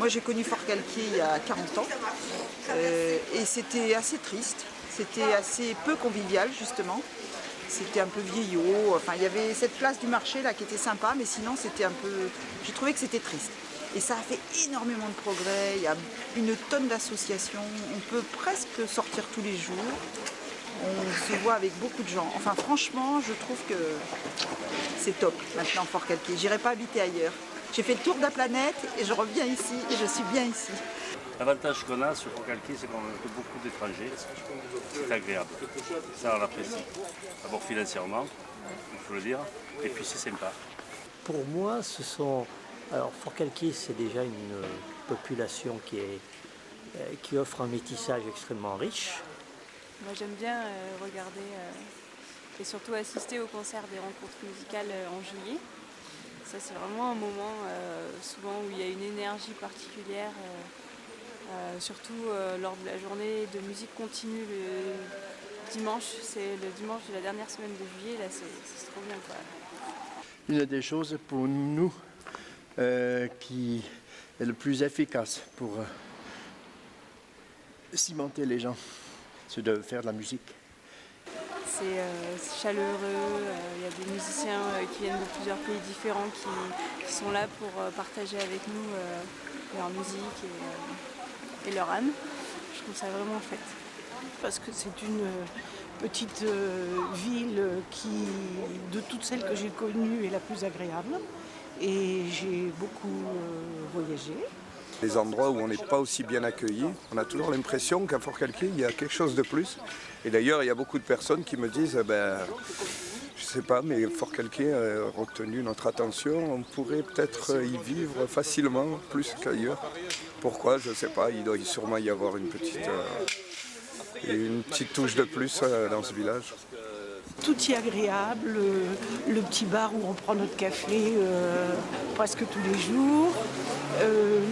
Moi j'ai connu Forcalquier il y a 40 ans et c'était assez triste, c'était assez peu convivial justement. C'était un peu vieillot, enfin il y avait cette place du marché là qui était sympa, mais sinon c'était un peu. J'ai trouvé que c'était triste. Et ça a fait énormément de progrès, il y a une tonne d'associations, on peut presque sortir tous les jours, on se voit avec beaucoup de gens. Enfin franchement, je trouve que c'est top maintenant Forcalquier. J'irai pas habiter ailleurs. J'ai fait le tour de la planète et je reviens ici et je suis bien ici. L'avantage qu'on a sur Forcalquier, c'est qu'on a beaucoup d'étrangers. C'est agréable. Ça, on l'apprécie. D'abord financièrement, il faut le dire, et puis c'est sympa. Pour moi, alors Forcalquier, c'est déjà une population qui offre un métissage extrêmement riche. Moi, j'aime bien regarder et surtout assister au concert des rencontres musicales en juillet. Ça, c'est vraiment un moment souvent où il y a une énergie particulière, surtout lors de la journée de musique continue le dimanche. C'est le dimanche de la dernière semaine de juillet, là, c'est trop bien, quoi. Une des choses pour nous qui est le plus efficace pour cimenter les gens, c'est de faire de la musique. C'est chaleureux, il y a des musiciens qui viennent de plusieurs pays différents qui sont là pour partager avec nous leur musique et leur âme. Je trouve ça vraiment chouette. Parce que c'est une petite ville qui, de toutes celles que j'ai connues, est la plus agréable. Et j'ai beaucoup voyagé. Les endroits où on n'est pas aussi bien accueilli, on a toujours l'impression qu'à Forcalquier, il y a quelque chose de plus. Et d'ailleurs, il y a beaucoup de personnes qui me disent, je sais pas, mais Forcalquier a retenu notre attention, on pourrait peut-être y vivre facilement, plus qu'ailleurs. Pourquoi? Je ne sais pas, il doit sûrement y avoir une petite touche de plus dans ce village. Tout y est agréable, le petit bar où on prend notre café presque tous les jours,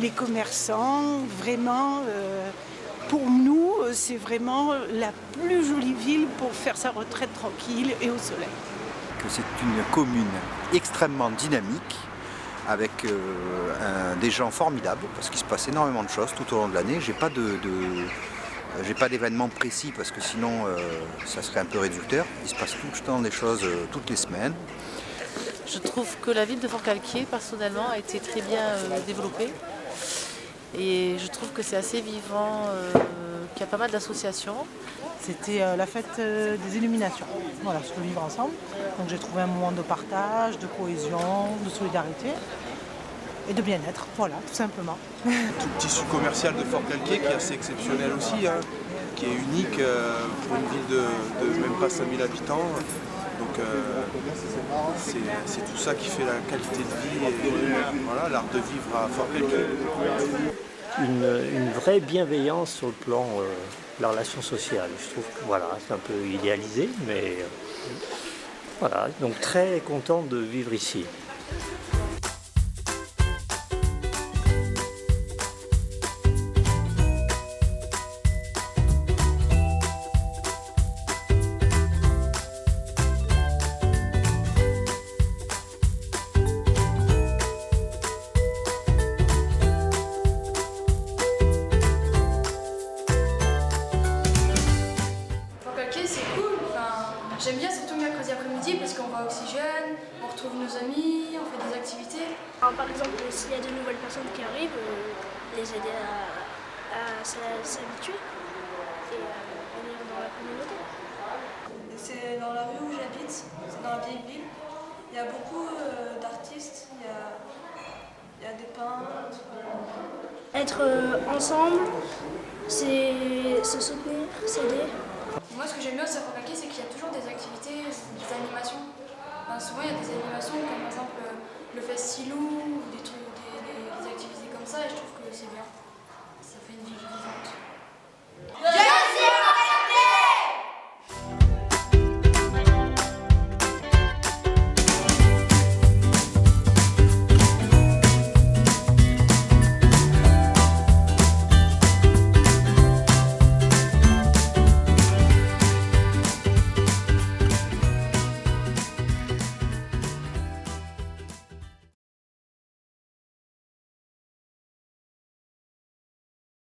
les commerçants, vraiment, pour nous, c'est vraiment la plus jolie ville pour faire sa retraite tranquille et au soleil. Que c'est une commune extrêmement dynamique, avec des gens formidables, parce qu'il se passe énormément de choses tout au long de l'année. J'ai pas d'événements précis parce que sinon ça serait un peu réducteur. Il se passe tout le temps des choses toutes les semaines. Je trouve que la ville de Forcalquier, personnellement, a été très bien développée. Et je trouve que c'est assez vivant, qu'il y a pas mal d'associations. C'était la fête des illuminations. Voilà, se vivre ensemble. Donc j'ai trouvé un moment de partage, de cohésion, de solidarité et de bien-être. Voilà, tout simplement. Tout le tissu commercial de Forcalquier qui est assez exceptionnel aussi, qui est unique pour une ville de même pas 5000 habitants. Donc c'est tout ça qui fait la qualité de vie et voilà, l'art de vivre à Forcalquier. Une vraie bienveillance sur le plan de la relation sociale. Je trouve que voilà, c'est un peu idéalisé, mais voilà, donc très content de vivre ici. J'aime bien surtout le mercredi après-midi parce qu'on va à Oxygène, on retrouve nos amis, on fait des activités. Par exemple, s'il y a de nouvelles personnes qui arrivent, les aider à s'habituer et à venir dans la communauté. C'est dans la rue où j'habite, c'est dans la vieille ville. Il y a beaucoup d'artistes, il y a des peintres. Être ensemble, c'est se soutenir, s'aider. Moi, ce que j'aime bien aussi à Forcalquier, c'est qu'il y a toujours des activités, des animations. Souvent, il y a des animations comme par exemple le Festilou, des activités comme ça, et je trouve que c'est bien. Ça fait une vie vivante.